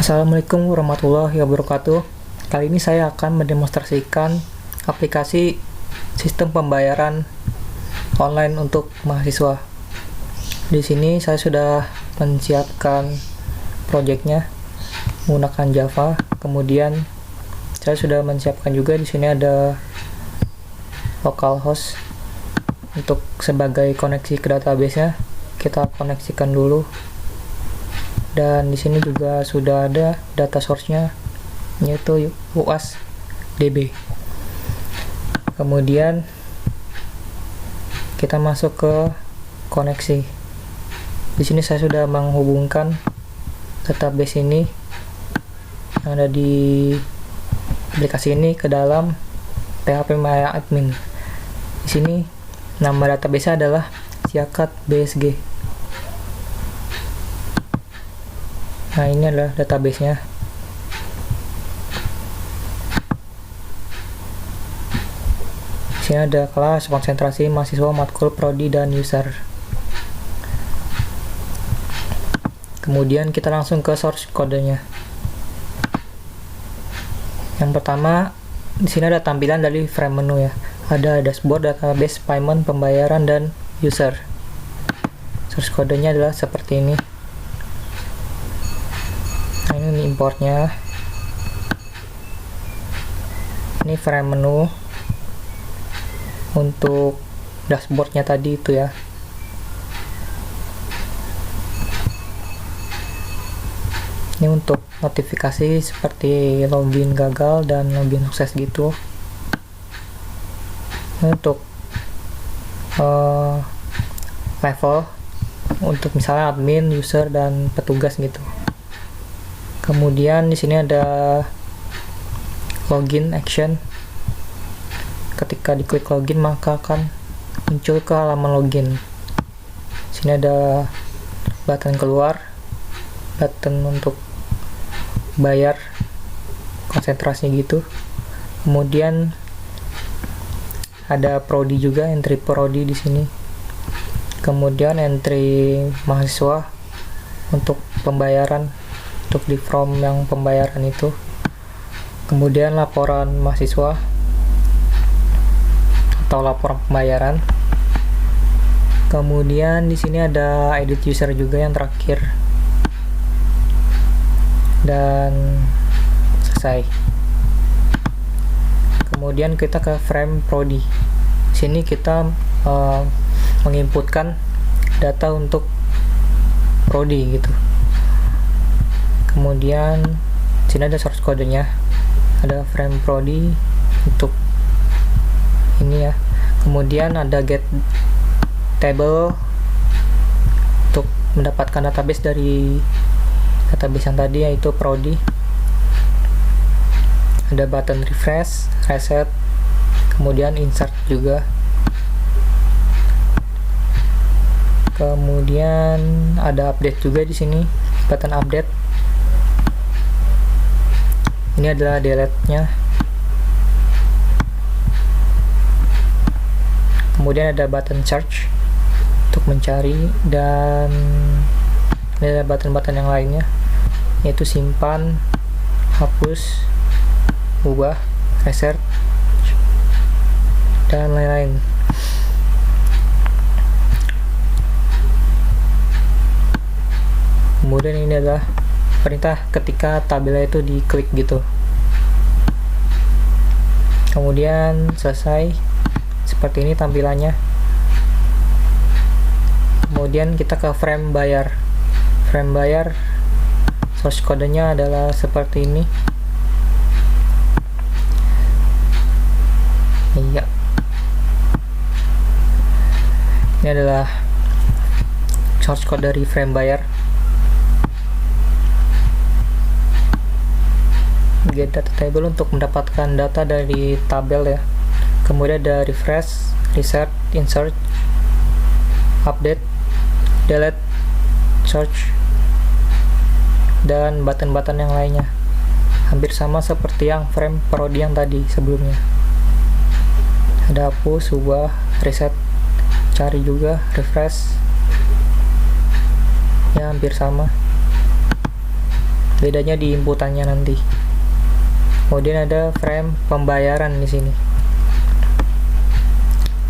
Assalamualaikum warahmatullahi wabarakatuh. Kali ini saya akan mendemonstrasikan aplikasi sistem pembayaran online untuk mahasiswa. Di sini saya sudah menyiapkan projectnya menggunakan Java. Kemudian saya sudah menyiapkan juga di sini ada localhost untuk sebagai koneksi ke database-nya. Kita koneksikan dulu. Dan di sini juga sudah ada data source-nya, yaitu UASDB. Kemudian kita masuk ke koneksi. Di sini saya sudah menghubungkan database ini yang ada di aplikasi ini ke dalam PHP MyAdmin. Di sini nama database adalah Ziakat BSG. Nah, ini adalah database-nya. Di sini ada kelas, konsentrasi, mahasiswa, matkul, prodi, dan user. Kemudian kita langsung ke source kodenya. Yang pertama, di sini ada tampilan dari frame menu ya. Ada dashboard, database, payment, pembayaran, dan user. Source kodenya adalah seperti ini. Ini importnya. Ini frame menu untuk dashboardnya tadi itu ya. Ini untuk notifikasi seperti login gagal dan login sukses gitu. Ini untuk level untuk misalnya admin, user, dan petugas gitu. Kemudian di sini ada login action. Ketika diklik login maka akan muncul ke halaman login. Di sini ada button keluar, button untuk bayar, konsentrasi gitu. Kemudian ada prodi juga, entry prodi di sini. Kemudian entry mahasiswa untuk pembayaran, untuk di form yang pembayaran itu. Kemudian laporan mahasiswa atau laporan pembayaran. Kemudian di sini ada edit user juga yang terakhir. Dan selesai. Kemudian kita ke frame prodi. Di sini kita menginputkan data untuk prodi gitu. Kemudian sini ada source kodenya, ada frame prodi untuk ini ya. Kemudian ada get table untuk mendapatkan database dari database yang tadi yaitu prodi. Ada button refresh, reset, kemudian insert juga. Kemudian ada update juga di sini, button update. Ini adalah delete-nya. Kemudian ada button search untuk mencari, dan ini ada button-button yang lainnya, yaitu simpan, hapus, ubah, reset, dan lain-lain. Kemudian ini adalah perintah ketika tabelnya itu diklik gitu. Kemudian selesai, seperti ini tampilannya. Kemudian kita ke frame bayar. Frame bayar, source kodenya adalah seperti ini. Iya, ini adalah source code dari frame bayar. Get data table untuk mendapatkan data dari tabel ya. Kemudian ada refresh, reset, insert, update, delete, search, dan button-button yang lainnya. Hampir sama seperti yang frame prodi yang tadi sebelumnya. Ada hapus, ubah, reset, cari juga, refresh, ya hampir sama. bedanya di inputannya nanti. Kemudian ada frame pembayaran di sini.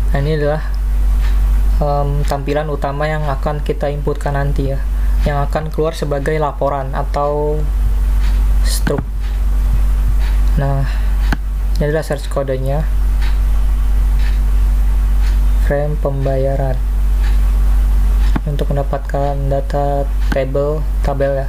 Nah, ini adalah tampilan utama yang akan kita inputkan nanti ya, yang akan keluar sebagai laporan atau struk. Nah, ini adalah search kodenya, frame pembayaran, untuk mendapatkan data tabel ya.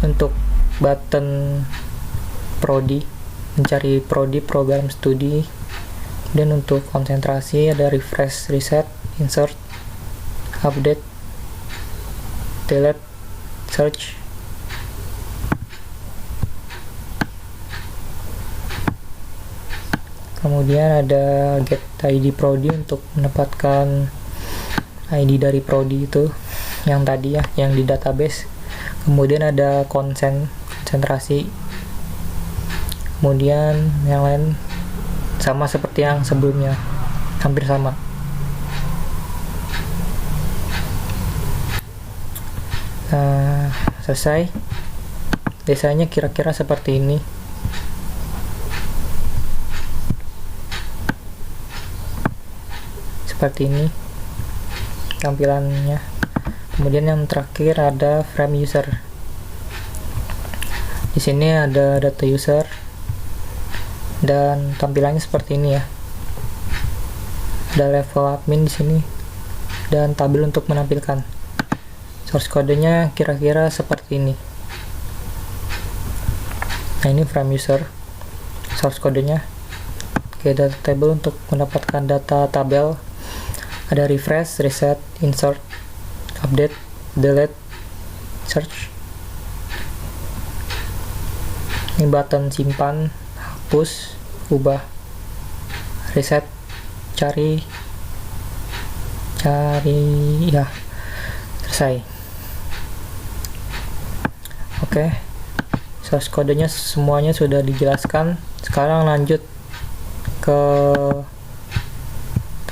Untuk button prodi, mencari prodi program studi. Dan untuk konsentrasi ada refresh, reset, insert, update, delete, search. Kemudian ada get ID prodi untuk mendapatkan ID dari prodi itu yang tadi ya, yang di database. Kemudian ada konsentrasi. Kemudian yang lain sama seperti yang sebelumnya, hampir sama. Nah, selesai. Desainnya kira-kira seperti ini. Seperti ini tampilannya. Kemudian yang terakhir ada frame user. Di sini ada data user dan tampilannya seperti ini ya. Ada level admin di sini dan tabel untuk menampilkan. Source kodenya kira-kira seperti ini. Nah, ini frame user. Source kodenya. Oke, data table untuk mendapatkan data tabel. Ada refresh, reset, insert, update, delete, search. Ini button simpan, hapus, ubah, reset, cari ya, selesai. Oke, source kodenya semuanya sudah dijelaskan. Sekarang lanjut ke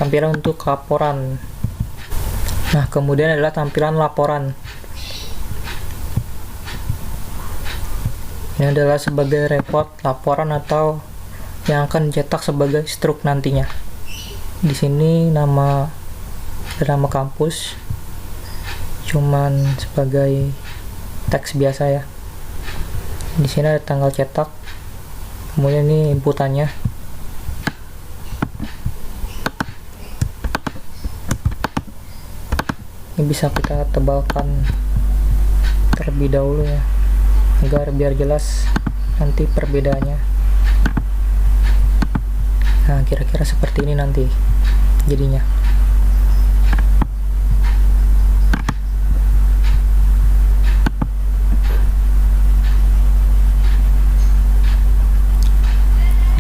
tampilan untuk laporan. Nah, kemudian adalah tampilan laporan. Ini adalah sebagai report, laporan, atau yang akan dicetak sebagai struk nantinya. Di sini nama kampus, cuman sebagai teks biasa ya. Di sini ada tanggal cetak. Kemudian ini inputannya. Ini bisa kita tebalkan terlebih dahulu ya, agar biar jelas nanti perbedaannya. Nah, kira-kira seperti ini nanti jadinya.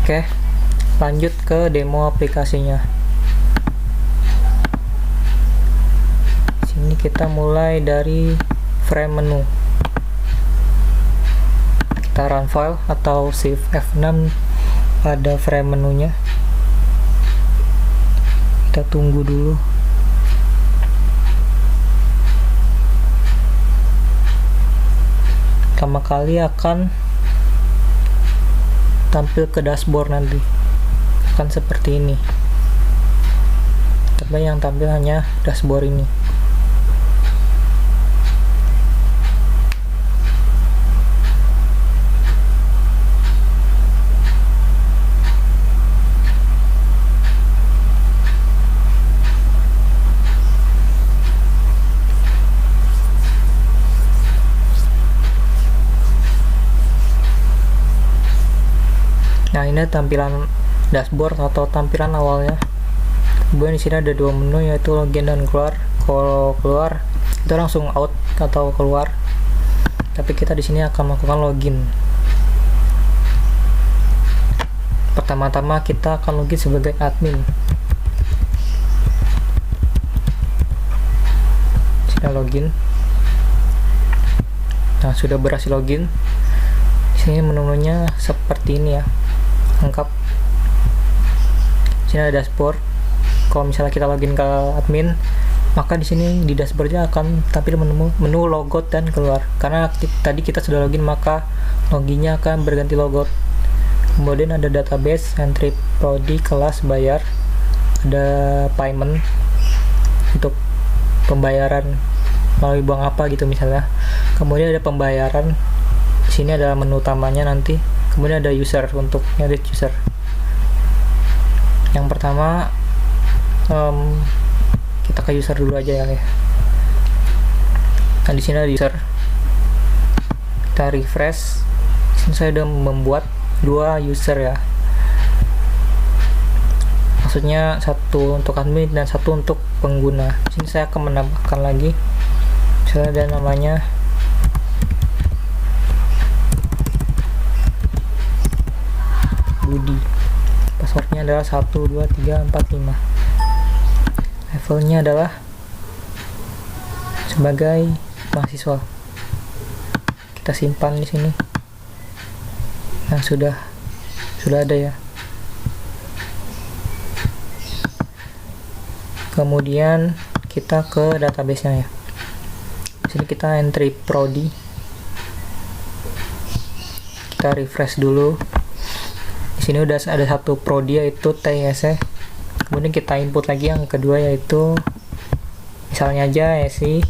Oke, lanjut ke demo aplikasinya. Sini kita mulai dari frame menu. Kita run file atau shift F6 pada frame menunya. Kita tunggu dulu. Pertama kali akan tampil ke dashboard nanti. Akan seperti ini. Tapi yang tampil hanya dashboard ini. Nah, ini tampilan dashboard atau tampilan awalnya. Kemudian di sini ada dua menu, yaitu login dan keluar. Kalau keluar itu langsung out atau keluar. Tapi kita di sini akan melakukan login. Pertama-tama kita akan login sebagai admin. Sini login. Nah, sudah berhasil login. Di sini menunya seperti ini ya. Lengkap. Sini ada dashboard. Kalau misalnya kita login ke admin, maka di sini di dashboardnya akan tampil menu logout dan keluar. Karena tadi kita sudah login, maka loginnya akan berganti logout. Kemudian ada database, entry prodi, kelas, bayar, ada payment untuk pembayaran melalui bank apa gitu misalnya. Kemudian ada pembayaran, di sini ada menu utamanya nanti. Kemudian ada user untuk edit user. Yang pertama kita ke user dulu aja ya. Nah di sini ada user, kita refresh. Di sini saya udah membuat 2 user ya, maksudnya satu untuk admin dan satu untuk pengguna. Di sini saya akan menambahkan lagi, misalnya ada namanya Budi, passwordnya adalah 12345, levelnya adalah sebagai mahasiswa. Kita simpan di sini. Nah sudah ada ya. Kemudian kita ke database-nya ya. Di sini kita entry prodi, kita refresh dulu. Di sini udah ada satu prodi yaitu TIS. Kemudian kita input lagi yang kedua yaitu misalnya aja SI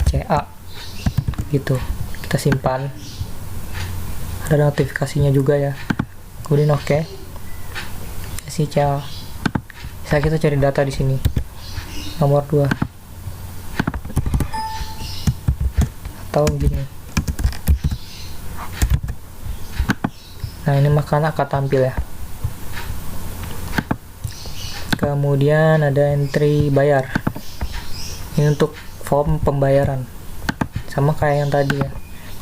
CA gitu. Kita simpan, ada notifikasinya juga ya. Kemudian oke. SI CA. Bisa kita cari data di sini. Nomor 2. Atau gini. Nah, ini maka akan tampil ya. Kemudian ada entry bayar. Ini untuk form pembayaran. Sama kayak yang tadi ya.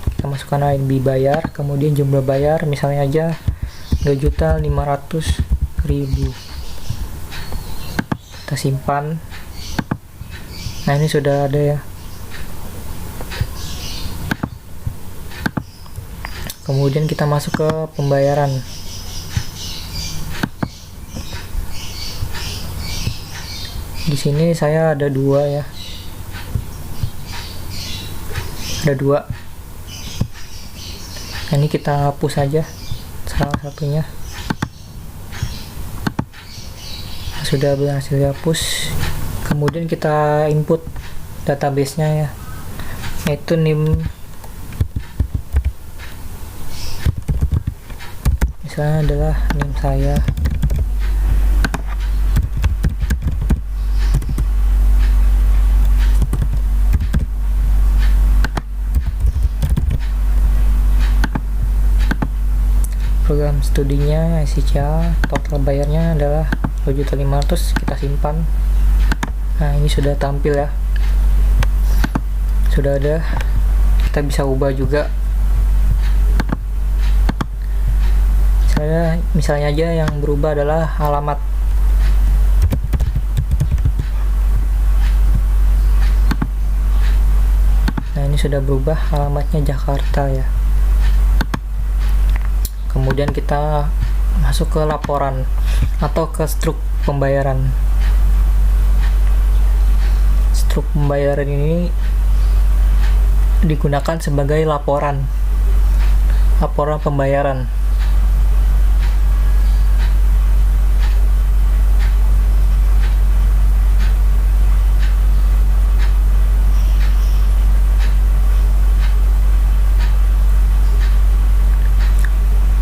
Kita masukkan IB bayar, kemudian jumlah bayar misalnya aja 2.500.000. Kita simpan. Nah, ini sudah ada ya. Kemudian kita masuk ke pembayaran. Di sini saya ada 2 ya. Ada 2. Nah, ini kita hapus saja salah satunya. Sudah berhasil dihapus. Kemudian kita input database-nya ya, yaitu NIM misalnya adalah NIM saya. Program studinya SICA, total bayarnya adalah 2.500.000. Kita simpan. Nah, ini sudah tampil ya, sudah ada. Kita bisa ubah juga, misalnya aja yang berubah adalah alamat. Nah, ini sudah berubah, alamatnya Jakarta ya. Kemudian kita masuk ke laporan atau ke struk pembayaran. Struk pembayaran ini digunakan sebagai laporan pembayaran.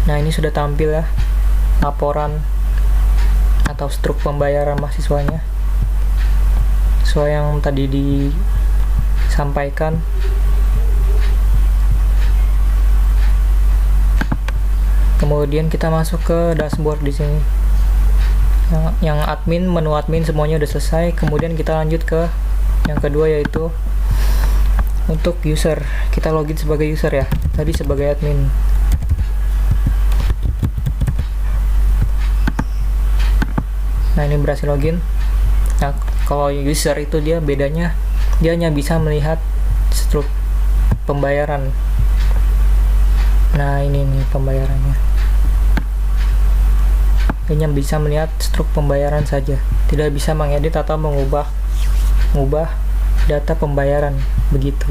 Nah, ini sudah tampil ya, laporan atau struk pembayaran mahasiswanya sesuai yang tadi disampaikan. Kemudian kita masuk ke dashboard di sini. Yang admin, menu admin semuanya udah selesai. Kemudian kita lanjut ke yang kedua yaitu untuk user. Kita login sebagai user ya, tadi sebagai admin. Nah, ini berhasil login. Nah, kalau user itu dia bedanya, dia hanya bisa melihat struk pembayaran. Nah, ini nih pembayarannya. hanya bisa melihat struk pembayaran saja, tidak bisa mengedit atau mengubah data pembayaran. Begitu.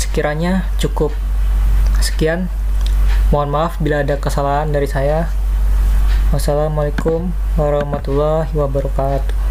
Sekiranya cukup sekian. Mohon maaf bila ada kesalahan dari saya. Wassalamualaikum warahmatullahi wabarakatuh.